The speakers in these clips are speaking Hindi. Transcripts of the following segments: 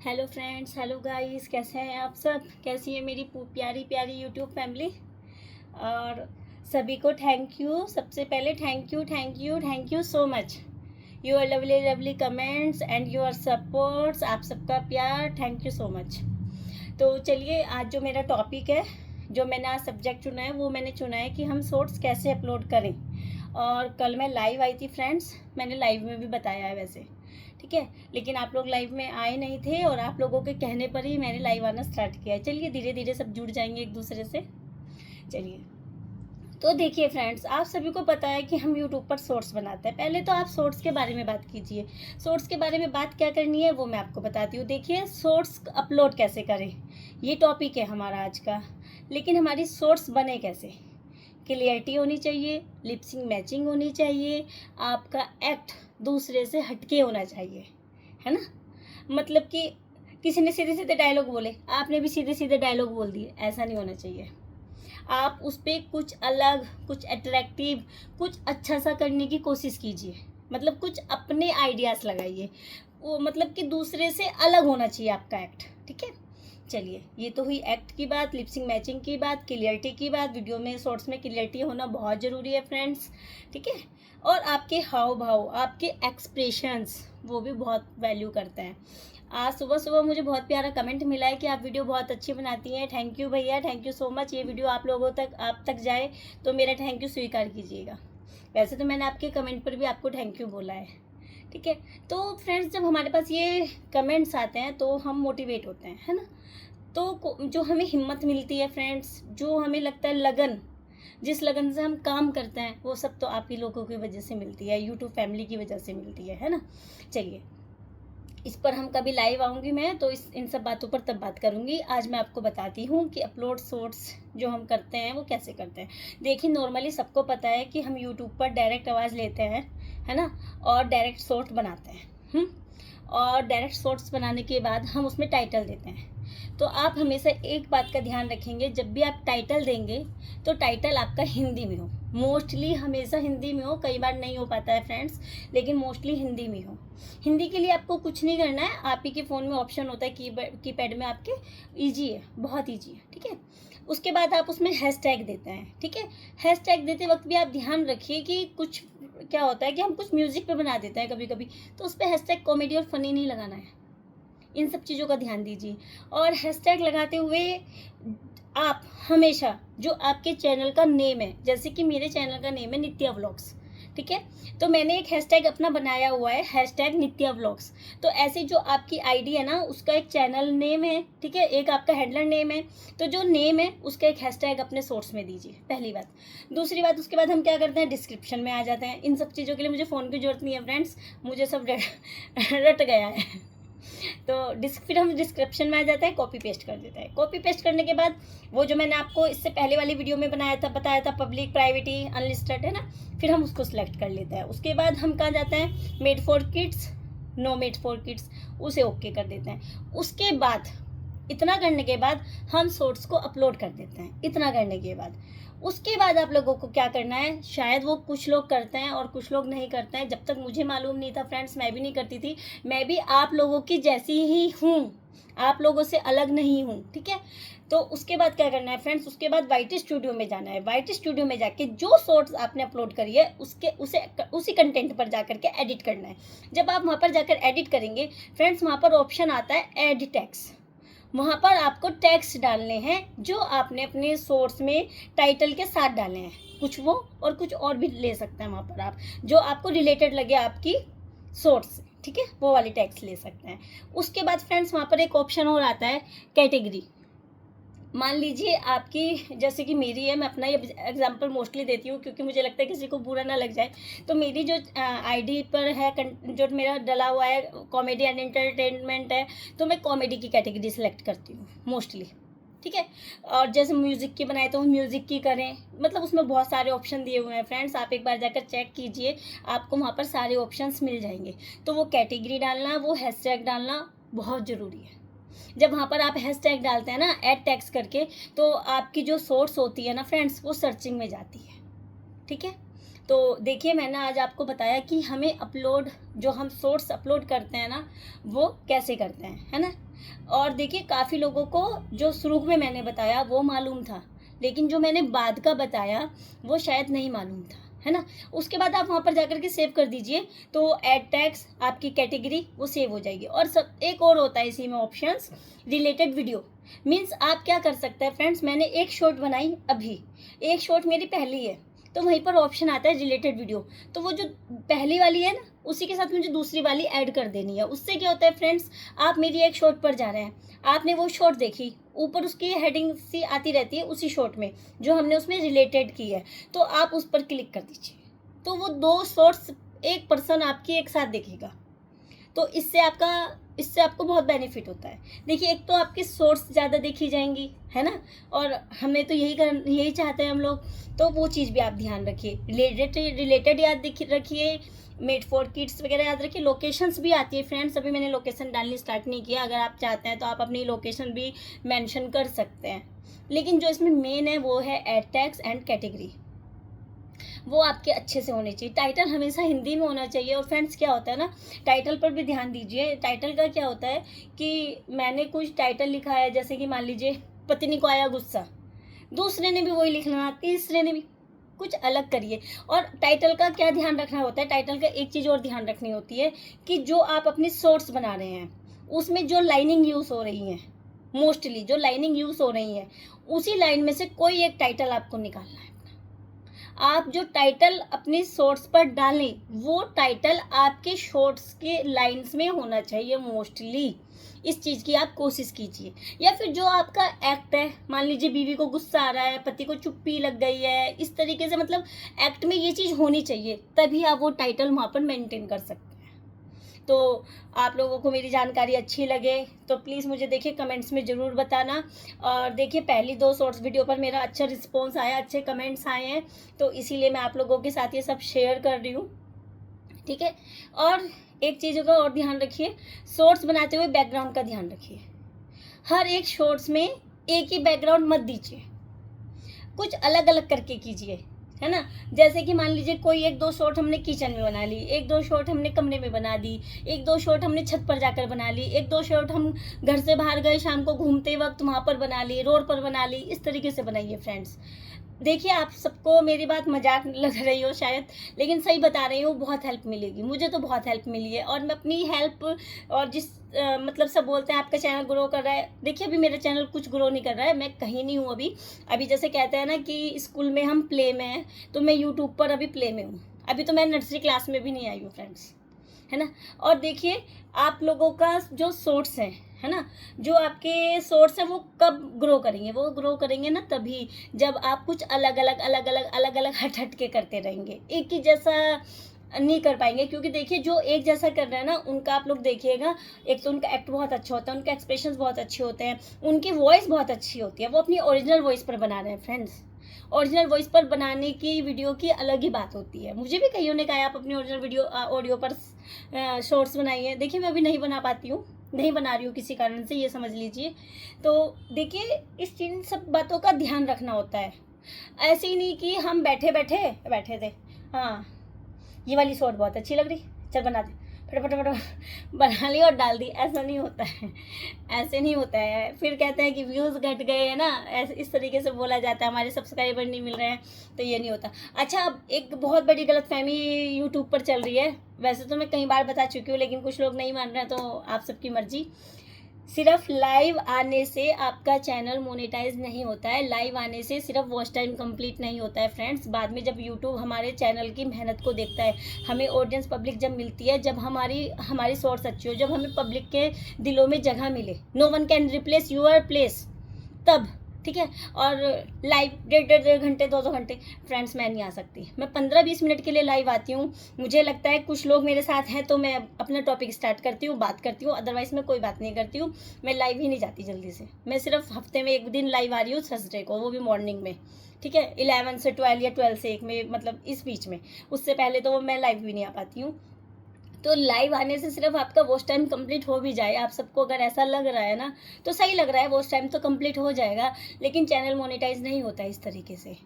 हेलो फ्रेंड्स, हेलो गाइस, कैसे हैं आप सब? कैसी है मेरी प्यारी प्यारी यूट्यूब फैमिली? और सभी को थैंक यू। सबसे पहले thank you so much. Your lovely lovely comments and your supports, आप सबका प्यार, थैंक यू सो मच। तो चलिए, आज जो मेरा टॉपिक है, जो मैंने आज सब्जेक्ट चुना है, वो मैंने चुना है कि हम शॉर्ट्स कैसे अपलोड करें। और कल मैं लाइव आई थी फ्रेंड्स, मैंने लाइव में भी बताया है वैसे, ठीक है, लेकिन आप लोग लाइव में आए नहीं थे और आप लोगों के कहने पर ही मैंने लाइव आना स्टार्ट किया है। चलिए, धीरे धीरे सब जुड़ जाएंगे एक दूसरे से। चलिए, तो देखिए फ्रेंड्स, आप सभी को पता है कि हम यूट्यूब पर शॉर्ट्स बनाते हैं। पहले तो आप शॉर्ट्स के बारे में बात कीजिए। शॉर्ट्स के बारे में बात क्या करनी है वो मैं आपको बताती हूँ। देखिए, शॉर्ट्स अपलोड कैसे करें, ये टॉपिक है हमारा आज का। लेकिन हमारी शॉर्ट्स बने कैसे? क्लियरिटी होनी चाहिए, लिपसिंग मैचिंग होनी चाहिए, आपका एक्ट दूसरे से हटके होना चाहिए, है ना। मतलब कि किसी ने सीधे सीधे डायलॉग बोले, आपने भी सीधे सीधे डायलॉग बोल दिए, ऐसा नहीं होना चाहिए। आप उस पर कुछ अलग, कुछ अट्रैक्टिव, कुछ अच्छा सा करने की कोशिश कीजिए। मतलब कुछ अपने आइडियाज़ लगाइए, वो मतलब कि दूसरे से अलग होना चाहिए आपका एक्ट, ठीक है। चलिए, ये तो हुई एक्ट की बात, लिपसिंग मैचिंग की बात, क्लियरिटी की बात। वीडियो में, शॉर्ट्स में क्लियरिटी होना बहुत ज़रूरी है फ्रेंड्स, ठीक है। और आपके हाव भाव, आपके एक्सप्रेशंस, वो भी बहुत वैल्यू करते हैं। आज सुबह सुबह मुझे बहुत प्यारा कमेंट मिला है कि आप वीडियो बहुत अच्छी बनाती हैं। थैंक यू भैया, थैंक यू सो मच। ये वीडियो आप लोगों तक, आप तक जाए तो मेरा थैंक यू स्वीकार कीजिएगा। वैसे तो मैंने आपके कमेंट पर भी आपको थैंक यू बोला है, ठीक है। तो फ्रेंड्स, जब हमारे पास ये कमेंट्स आते हैं तो हम मोटिवेट होते हैं, है ना। तो जो हमें हिम्मत मिलती है फ्रेंड्स, जो हमें लगता है लगन, जिस लगन से हम काम करते हैं, वो सब तो आप ही लोगों की वजह से मिलती है, यूट्यूब फैमिली की वजह से मिलती है ना। चलिए, इस पर हम कभी लाइव आऊँगी मैं तो इन सब बातों पर तब बात करूँगी। आज मैं आपको बताती हूँ कि अपलोड शॉर्ट्स जो हम करते हैं वो कैसे करते हैं। देखिए, नॉर्मली सबको पता है कि हम यूट्यूब पर डायरेक्ट आवाज़ लेते हैं, है ना, और डायरेक्ट शॉर्ट बनाते हैं। और डायरेक्ट शॉर्ट्स बनाने के बाद हम उसमें टाइटल देते हैं। तो आप हमेशा एक बात का ध्यान रखेंगे, जब भी आप टाइटल देंगे तो टाइटल आपका हिंदी में हो। मोस्टली हमेशा हिंदी में हो, कई बार नहीं हो पाता है फ्रेंड्स, लेकिन मोस्टली हिंदी में हो। हिंदी के लिए आपको कुछ नहीं करना है, आप ही के फ़ोन में ऑप्शन होता है कीपैड में आपके, ईजी है, बहुत ईजी है, ठीक है। उसके बाद आप उसमें हैशटैग देते हैं, ठीक है। हैशटैग देते वक्त भी आप ध्यान रखिए कि कुछ क्या होता है कि हम कुछ म्यूज़िक पे बना देते हैं कभी कभी, तो उस पर हैशटैग कॉमेडी और फनी नहीं लगाना है। इन सब चीज़ों का ध्यान दीजिए। और हैशटैग लगाते हुए आप हमेशा जो आपके चैनल का नेम है, जैसे कि मेरे चैनल का नेम है नित्या व्लॉग्स, ठीक है। तो मैंने एक हैशटैग अपना बनाया हुआ है, हैशटैग नित्या व्लॉग्स। तो ऐसे जो आपकी आईडी है ना, उसका एक चैनल नेम है, ठीक है, एक आपका हैंडलर नेम है। तो जो नेम है उसका एक हैशटैग अपने सोर्स में दीजिए, पहली बात। दूसरी बात, उसके बाद हम क्या करते हैं, डिस्क्रिप्शन में आ जाते हैं। इन सब चीज़ों के लिए मुझे फ़ोन की ज़रूरत नहीं है फ्रेंड्स, मुझे सब रट गया है। तो फिर हम डिस्क्रिप्शन में आ जाता है, कॉपी पेस्ट कर देता है। कॉपी पेस्ट करने के बाद वो जो मैंने आपको इससे पहले वाली वीडियो में बताया था, पब्लिक, प्राइवेटी, अनलिस्टेड, है ना, फिर हम उसको सिलेक्ट कर लेते हैं। उसके बाद हम कहाँ जाते हैं, made for kids, know made for kids, उसे ओके कर देते हैं। उसके बाद इतना करने के बाद हम शॉर्ट्स को अपलोड कर देते हैं। इतना करने के बाद उसके बाद आप लोगों को क्या करना है, शायद वो कुछ लोग करते हैं और कुछ लोग नहीं करते हैं। जब तक मुझे मालूम नहीं था फ्रेंड्स, मैं भी नहीं करती थी, मैं भी आप लोगों की जैसी ही हूँ, आप लोगों से अलग नहीं हूँ, ठीक है। तो उसके बाद क्या करना है फ्रेंड्स, उसके बाद वाइटी स्टूडियो में जाना है। वाइटी स्टूडियो में जाके जो शॉर्ट्स आपने अपलोड करी है उसी कंटेंट पर जा करके एडिट करना है। जब आप वहाँ पर जाकर एडिट करेंगे फ्रेंड्स, वहाँ पर ऑप्शन आता है एड टेक्स्ट। वहाँ पर आपको टैग्स डालने हैं जो आपने अपने सोर्स में टाइटल के साथ डाले हैं। कुछ वो और कुछ और भी ले सकते हैं वहाँ पर आप, जो आपको रिलेटेड लगे आपकी सोर्स से, ठीक है, वो वाली टैग्स ले सकते हैं। उसके बाद फ्रेंड्स, वहाँ पर एक ऑप्शन और आता है कैटेगरी। मान लीजिए आपकी, जैसे कि मेरी है, मैं अपना ये एग्जांपल मोस्टली देती हूँ क्योंकि मुझे लगता है किसी को बुरा ना लग जाए। तो मेरी जो आईडी पर है, जो मेरा डला हुआ है कॉमेडी एंड एंटरटेनमेंट है, तो मैं कॉमेडी की कैटेगरी सेलेक्ट करती हूँ मोस्टली, ठीक है। और जैसे म्यूज़िक की बनाए तो म्यूज़िक की करें, मतलब उसमें बहुत सारे ऑप्शन दिए हुए हैं फ्रेंड्स, आप एक बार जाकर चेक कीजिए, आपको वहाँ पर सारे ऑप्शंस मिल जाएंगे। तो वो कैटेगरी डालना, वो हैशटैग डालना बहुत ज़रूरी है। जब वहाँ पर आप हैशटैग डालते हैं ना, ऐड टैग्स करके, तो आपकी जो सोर्स होती है ना फ्रेंड्स, वो सर्चिंग में जाती है, ठीक है। तो देखिए मैंने आज आपको बताया कि हमें अपलोड, जो हम शॉर्ट्स अपलोड करते हैं ना, वो कैसे करते हैं, है ना। और देखिए काफ़ी लोगों को जो शुरू में मैंने बताया वो मालूम था, लेकिन जो मैंने बाद का बताया वो शायद नहीं मालूम था, है ना। उसके बाद आप वहाँ पर जाकर के सेव कर दीजिए, तो एड टैग्स आपकी कैटेगरी वो सेव हो जाएगी। और सब एक और होता है इसी में ऑप्शंस, रिलेटेड वीडियो। मीन्स आप क्या कर सकते हैं फ्रेंड्स, मैंने एक शॉर्ट बनाई, अभी एक शॉर्ट मेरी पहली है, तो वहीं पर ऑप्शन आता है रिलेटेड वीडियो, तो वो जो पहली वाली है ना, उसी के साथ मुझे दूसरी वाली ऐड कर देनी है। उससे क्या होता है फ्रेंड्स, आप मेरी एक शॉर्ट पर जा रहे हैं, आपने वो शॉर्ट देखी, ऊपर उसकी हेडिंग सी आती रहती है उसी शॉर्ट में जो हमने उसमें रिलेटेड की है, तो आप उस पर क्लिक कर दीजिए, तो वो 2 शॉर्ट्स एक पर्सन आपकी एक साथ देखेगा। तो इससे आपको बहुत बेनिफिट होता है। देखिए एक तो आपकी सोर्स ज़्यादा देखी जाएंगी, है ना, और हमें तो यही चाहते हैं हम लोग, तो वो चीज़ भी आप ध्यान रखिए। रिलेटेड याद रखिए, मेड फॉर किड्स वगैरह याद रखिए। लोकेशंस भी आती है फ्रेंड्स, अभी मैंने लोकेशन डालनी स्टार्ट नहीं किया, अगर आप चाहते हैं तो आप अपनी लोकेशन भी मेंशन कर सकते हैं। लेकिन जो इसमें मेन है वो है एड टैग्स एंड कैटेगरी, वो आपके अच्छे से होने चाहिए। टाइटल हमेशा हिंदी में होना चाहिए। और फ्रेंड्स क्या होता है ना, टाइटल पर भी ध्यान दीजिए। टाइटल का क्या होता है कि मैंने कुछ टाइटल लिखा है, जैसे कि मान लीजिए पत्नी को आया गुस्सा, दूसरे ने भी वही लिखना, तीसरे ने भी, कुछ अलग करिए। और टाइटल का क्या ध्यान रखना होता है, टाइटल का एक चीज़ और ध्यान रखनी होती है कि जो आप अपनी शॉर्ट्स बना रहे हैं उसमें जो लाइनिंग यूज़ हो रही है, मोस्टली जो लाइनिंग यूज़ हो रही है, उसी लाइन में से कोई एक टाइटल आपको निकालना है। आप जो टाइटल अपनी शॉर्ट्स पर डालें वो टाइटल आपके शॉर्ट्स के लाइंस में होना चाहिए मोस्टली। इस चीज़ की आप कोशिश कीजिए। या फिर जो आपका एक्ट है, मान लीजिए बीवी को गुस्सा आ रहा है, पति को चुप्पी लग गई है, इस तरीके से मतलब एक्ट में ये चीज़ होनी चाहिए, तभी आप वो टाइटल वहाँ पर मेंटेन कर सकते हैं। तो आप लोगों को मेरी जानकारी अच्छी लगे तो प्लीज़ मुझे देखिए कमेंट्स में ज़रूर बताना। और देखिए पहली 2 शॉर्ट्स वीडियो पर मेरा अच्छा रिस्पॉन्स आया, अच्छे कमेंट्स आए हैं, तो इसीलिए मैं आप लोगों के साथ ये सब शेयर कर रही हूँ, ठीक है। और एक चीज़ का और ध्यान रखिए, शॉर्ट्स बनाते हुए बैकग्राउंड का ध्यान रखिए। हर एक शॉर्ट्स में एक ही बैकग्राउंड मत दीजिए, कुछ अलग अलग करके कीजिए, है ना। जैसे कि मान लीजिए कोई 1-2 शॉट हमने किचन में बना ली, 1-2 शॉट हमने कमरे में बना दी, 1-2 शॉट हमने छत पर जाकर बना ली, 1-2 शॉट हम घर से बाहर गए शाम को घूमते वक्त वहाँ पर बना ली, रोड पर बना ली। इस तरीके से बनाइए फ्रेंड्स। देखिए आप सबको मेरी बात मजाक लग रही हो शायद, लेकिन सही बता रही हूँ, बहुत हेल्प मिलेगी। मुझे तो बहुत हेल्प मिली है, और मैं अपनी हेल्प, और जिस मतलब सब बोलते हैं आपका चैनल ग्रो कर रहा है, देखिए अभी मेरा चैनल कुछ ग्रो नहीं कर रहा है, मैं कहीं नहीं हूँ अभी जैसे कहते हैं ना कि स्कूल में हम प्ले में हैं, तो मैं यूट्यूब पर अभी प्ले में हूँ। अभी तो मैं नर्सरी क्लास में भी नहीं आई हूँ फ्रेंड्स, है ना। और देखिए आप लोगों का जो सोर्स है ना, जो आपके सोर्स है वो कब ग्रो करेंगे, वो ग्रो करेंगे ना तभी जब आप कुछ अलग अलग हट हट के करते रहेंगे, एक ही जैसा नहीं कर पाएंगे। क्योंकि देखिए जो एक जैसा कर रहे हैं ना, उनका आप लोग देखिएगा, एक तो उनका एक्ट बहुत अच्छा होता है, उनके एक्सप्रेशंस बहुत अच्छे होते हैं, उनकी वॉइस बहुत अच्छी होती है, वो अपनी ओरिजिनल वॉइस पर बना रहे हैं फ्रेंड्स। ओरिजिनल वॉइस पर बनाने की वीडियो की अलग ही बात होती है। मुझे भी कईयों ने कहा आप अपनी ओरिजिनल वीडियो ऑडियो पर शॉर्ट्स बनाइए। देखिए मैं अभी नहीं बना पाती हूँ, नहीं बना रही हूँ किसी कारण से, ये समझ लीजिए। तो देखिए इस इन सब बातों का ध्यान रखना होता है। ऐसे ही नहीं कि हम बैठे थे, हाँ ये वाली शॉर्ट बहुत अच्छी लग रही, चल बना दे, फटाफट बना ली और डाल दी। ऐसा नहीं होता है, ऐसे नहीं होता है। फिर कहते हैं कि व्यूज़ घट गए है ना, ऐसे इस तरीके से बोला जाता है, हमारे सब्सक्राइबर नहीं मिल रहे हैं, तो ये नहीं होता। अच्छा अब एक बहुत बड़ी गलतफहमी यूट्यूब पर चल रही है, वैसे तो मैं कई बार बता चुकी हूँ, लेकिन कुछ लोग नहीं मान रहे हैं, तो आप सबकी मर्जी। सिर्फ लाइव आने से आपका चैनल मोनेटाइज नहीं होता है, लाइव आने से सिर्फ वॉच टाइम कंप्लीट नहीं होता है फ्रेंड्स। बाद में जब यूट्यूब हमारे चैनल की मेहनत को देखता है, हमें ऑडियंस पब्लिक जब मिलती है, जब हमारी सोर्स अच्छी हो, जब हमें पब्लिक के दिलों में जगह मिले, no one can replace your place, तब ठीक है। और लाइव 1.5 घंटे 2 घंटे फ्रेंड्स मैं नहीं आ सकती। मैं 15-20 मिनट के लिए लाइव आती हूँ, मुझे लगता है कुछ लोग मेरे साथ हैं तो मैं अपना टॉपिक स्टार्ट करती हूँ, बात करती हूँ, अदरवाइज़ मैं कोई बात नहीं करती हूँ। मैं लाइव ही नहीं जाती जल्दी से। मैं सिर्फ हफ्ते में 1 दिन लाइव आ रही हूँ, थर्सडे को, वो भी मॉर्निंग में, ठीक है, 11 से 12 या 12 से 1 में, मतलब इस बीच में। उससे पहले तो मैं लाइव भी नहीं आ पाती हूँ। तो लाइव आने से सिर्फ आपका वॉच टाइम कंप्लीट हो भी जाए, आप सबको अगर ऐसा लग रहा है ना, तो सही लग रहा है, वॉच टाइम तो कंप्लीट हो जाएगा, लेकिन चैनल मोनेटाइज नहीं होता इस तरीके से।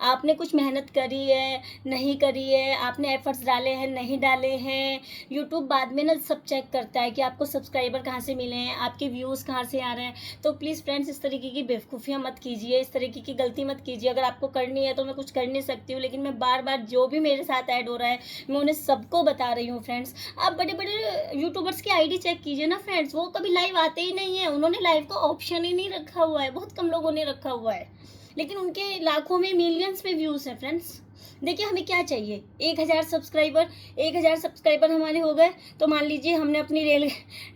आपने कुछ मेहनत करी है, नहीं करी है, आपने एफर्ट्स डाले हैं, नहीं डाले हैं, यूट्यूब बाद में ना सब चेक करता है कि आपको सब्सक्राइबर कहाँ से मिले हैं, आपके व्यूज़ कहाँ से आ रहे हैं। तो प्लीज़ फ्रेंड्स, इस तरीके की बेवकूफ़ियाँ मत कीजिए, इस तरीके की गलती मत कीजिए। अगर आपको करनी है तो मैं कुछ कर नहीं सकती हूँ, लेकिन मैं बार बार जो भी मेरे साथ ऐड हो रहा है मैं उन्हें सबको बता रही हूँ फ्रेंड्स। आप बड़े बड़े यूट्यूबर्स की आईडी चेक कीजिए ना फ्रेंड्स, वो कभी लाइव आते ही नहीं है, उन्होंने लाइव का ऑप्शन ही नहीं रखा हुआ है, बहुत कम लोगों ने रखा हुआ है, लेकिन उनके लाखों में, मिलियंस में व्यूज़ हैं फ्रेंड्स। देखिए हमें क्या चाहिए, 1000 सब्सक्राइबर हमारे हो गए, तो मान लीजिए हमने अपनी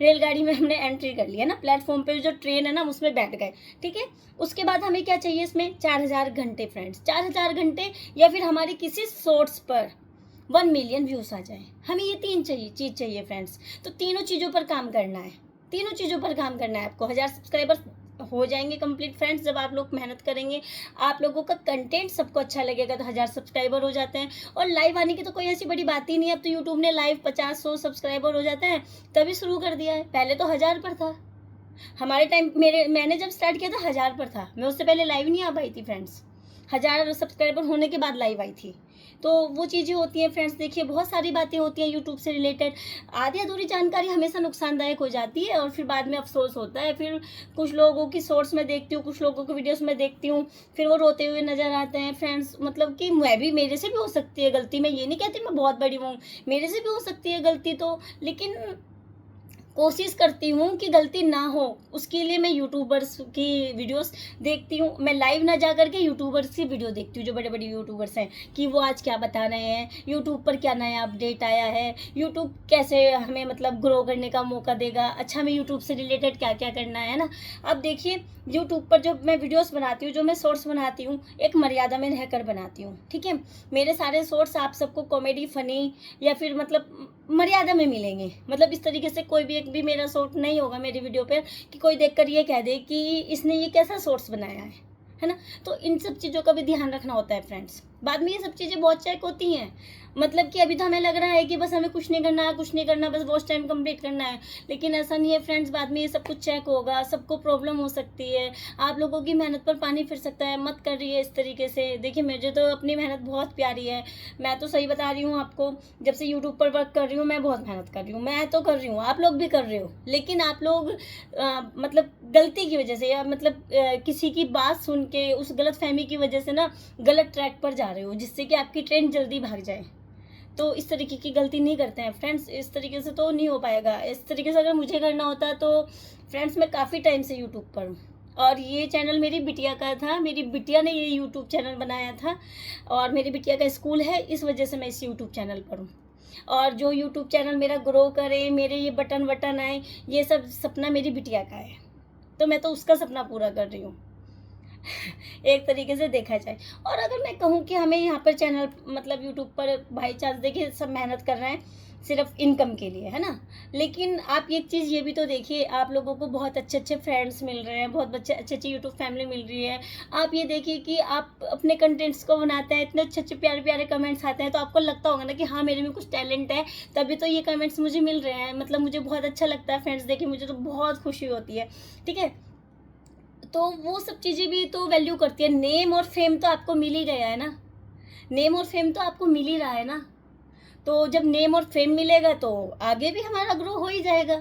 रेलगाड़ी में हमने एंट्री कर लिया ना, प्लेटफॉर्म पे जो ट्रेन है ना उसमें बैठ गए, ठीक है। उसके बाद हमें क्या चाहिए इसमें, 4000 घंटे फ्रेंड्स, 4000 घंटे, या फिर हमारी किसी शॉर्ट्स पर 1 मिलियन व्यूज़ आ जाए। हमें ये 3 चीज़ चाहिए फ्रेंड्स। तो तीनों चीज़ों पर काम करना है, तीनों चीज़ों पर काम करना है आपको। 1000 सब्सक्राइबर हो जाएंगे कंप्लीट फ्रेंड्स जब आप लोग मेहनत करेंगे, आप लोगों का कंटेंट सबको अच्छा लगेगा, तो 1000 सब्सक्राइबर हो जाते हैं। और लाइव आने की तो कोई ऐसी बड़ी बात ही नहीं है, अब तो यूट्यूब ने लाइव 50-100 सब्सक्राइबर हो जाते हैं तभी शुरू कर दिया है, पहले तो 1000 पर था। हमारे टाइम मैंने जब स्टार्ट किया था 1000 पर था, मैं उससे पहले लाइव नहीं आ पाई थी फ्रेंड्स, 1000 सब्सक्राइबर होने के बाद लाइव आई थी। तो वो चीज़ें होती हैं फ्रेंड्स। देखिए बहुत सारी बातें होती हैं यूट्यूब से रिलेटेड, आधी अधूरी जानकारी हमेशा नुकसानदायक हो जाती है और फिर बाद में अफसोस होता है। फिर कुछ लोगों की शॉर्ट्स में देखती हूँ, कुछ लोगों की वीडियोस में देखती हूँ, फिर वो रोते हुए नजर आते हैं फ्रेंड्स। मतलब कि मेरे से भी हो सकती है गलती, मैं ये नहीं कहती मैं बहुत बड़ी हूँ, मेरे से भी हो सकती है गलती, तो लेकिन कोशिश करती हूँ कि गलती ना हो, उसके लिए मैं यूट्यूबर्स की वीडियोस देखती हूँ। मैं लाइव ना जा करके यूट्यूबर्स की वीडियो देखती हूँ, जो बड़े बड़े यूट्यूबर्स हैं, कि वो आज क्या बता रहे हैं, यूट्यूब पर क्या नया अपडेट आया है, यूट्यूब कैसे हमें मतलब ग्रो करने का मौका देगा, अच्छा हमें यूट्यूब से रिलेटेड क्या क्या करना है ना। अब देखिए यूट्यूब पर जो मैं वीडियोस बनाती हूँ, जो मैं शॉर्ट्स बनाती हूँ, एक मर्यादा में रहकर बनाती हूँ, ठीक है। मेरे सारे शॉर्ट्स आप सबको कॉमेडी, फनी या फिर मतलब मर्यादा में मिलेंगे। मतलब इस तरीके से कोई भी एक भी मेरा शॉर्ट नहीं होगा मेरी वीडियो पर कि कोई देखकर ये कह दे कि इसने ये कैसा शॉर्ट्स बनाया है ना। तो इन सब चीज़ों का भी ध्यान रखना होता है फ्रेंड्स। बाद में ये सब चीज़ें बहुत चेक होती हैं, मतलब कि अभी तो हमें लग रहा है कि बस हमें कुछ नहीं करना है, कुछ नहीं करना, बस वॉच टाइम कंप्लीट करना है, लेकिन ऐसा नहीं है फ्रेंड्स। बाद में ये सब कुछ चेक होगा, सबको प्रॉब्लम हो सकती है, आप लोगों की मेहनत पर पानी फिर सकता है। मत कर रही है इस तरीके से। देखिए मुझे तो अपनी मेहनत बहुत प्यारी है, मैं तो सही बता रही हूँ आपको, जब से यूट्यूब पर वर्क कर रही हूँ मैं बहुत मेहनत कर रही हूँ, मैं तो कर रही हूँ, आप लोग भी कर रहे हो, लेकिन आप लोग मतलब गलती की वजह से या मतलब किसी की बात सुन के उस गलत फहमी की वजह से ना गलत ट्रैक पर जा रहे हो, जिससे कि आपकी ट्रेन जल्दी भाग जाए। तो इस तरीके की गलती नहीं करते हैं फ्रेंड्स, इस तरीके से तो नहीं हो पाएगा। इस तरीके से अगर मुझे करना होता तो फ्रेंड्स मैं काफ़ी टाइम से यूट्यूब पर हूँ, और ये चैनल मेरी बिटिया का था, मेरी बिटिया ने ये यूट्यूब चैनल बनाया था, और मेरी बिटिया का स्कूल है, इस वजह से मैं इस यूट्यूब चैनल पर हूँ। और जो यूट्यूब चैनल मेरा ग्रो करे, मेरे ये बटन आए, ये सब सपना मेरी बिटिया का है, तो मैं तो उसका सपना पूरा कर रही हूँ एक तरीके से देखा जाए। और अगर मैं कहूँ कि हमें यहाँ पर चैनल मतलब यूट्यूब पर भाई चांस, देखिए सब मेहनत कर रहे हैं सिर्फ इनकम के लिए, है ना, लेकिन आप एक चीज़ ये भी तो देखिए, आप लोगों को बहुत अच्छे अच्छे फ्रेंड्स मिल रहे हैं, बहुत अच्छे अच्छी यूट्यूब फैमिली मिल रही है। आप ये देखिए कि आप अपने कंटेंट्स को बनाते हैं, इतने अच्छे अच्छे प्यारे प्यारे कमेंट्स आते हैं, तो आपको लगता होगा ना कि हाँ मेरे में कुछ टैलेंट है, तभी तो ये कमेंट्स मुझे मिल रहे हैं। मतलब मुझे बहुत अच्छा लगता है फ्रेंड्स, देखिए मुझे तो बहुत खुशी होती है, ठीक है। तो वो सब चीज़ें भी तो वैल्यू करती है। नेम और फेम तो आपको मिल ही गया है ना, नेम और फेम तो आपको मिल ही रहा है ना, तो जब नेम और फेम मिलेगा तो आगे भी हमारा ग्रो हो ही जाएगा।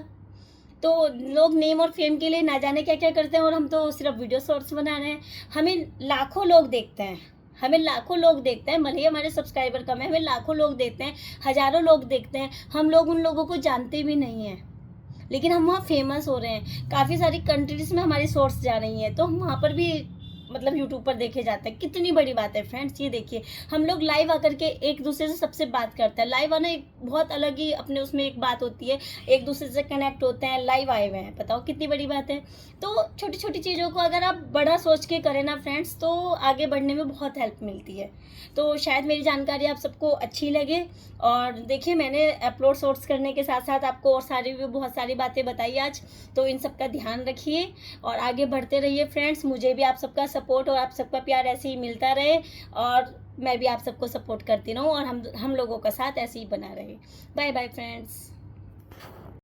तो लोग नेम और फेम के लिए ना जाने क्या क्या करते हैं, और हम तो सिर्फ वीडियो शॉर्ट्स बना रहे हैं। हमें लाखों लोग देखते हैं, हमें लाखों लोग देखते हैं, भले ही हमारे सब्सक्राइबर कम है, हमें लाखों लोग देखते हैं, हज़ारों लोग देखते हैं। हम लोग उन लोगों को जानते भी नहीं हैं, लेकिन हम वहाँ फेमस हो रहे हैं, काफ़ी सारी कंट्रीज में हमारी शॉर्ट्स जा रही हैं, तो हम वहाँ पर भी मतलब यूट्यूब पर देखे जाते हैं। कितनी बड़ी बात है फ्रेंड्स, ये देखिए हम लोग लाइव आकर के एक दूसरे से सबसे बात करते हैं। लाइव आना एक बहुत अलग ही अपने उसमें एक बात होती है, एक दूसरे से कनेक्ट होते हैं, लाइव आए हुए हैं, बताओ कितनी बड़ी बात है। तो छोटी छोटी चीज़ों को अगर आप बड़ा सोच के करें ना फ्रेंड्स, तो आगे बढ़ने में बहुत हेल्प मिलती है। तो शायद मेरी जानकारी आप सबको अच्छी लगे। और देखिए मैंने अपलोड शॉर्ट्स करने के साथ साथ आपको और सारी भी बहुत सारी बातें बताई आज, तो इन सब का ध्यान रखिए और आगे बढ़ते रहिए फ्रेंड्स। मुझे भी आप सबका सपोर्ट और आप सबका प्यार ऐसे ही मिलता रहे, और मैं भी आप सबको सपोर्ट करती रहूँ और हम लोगों का साथ ऐसे ही बना रहे। Bye bye friends.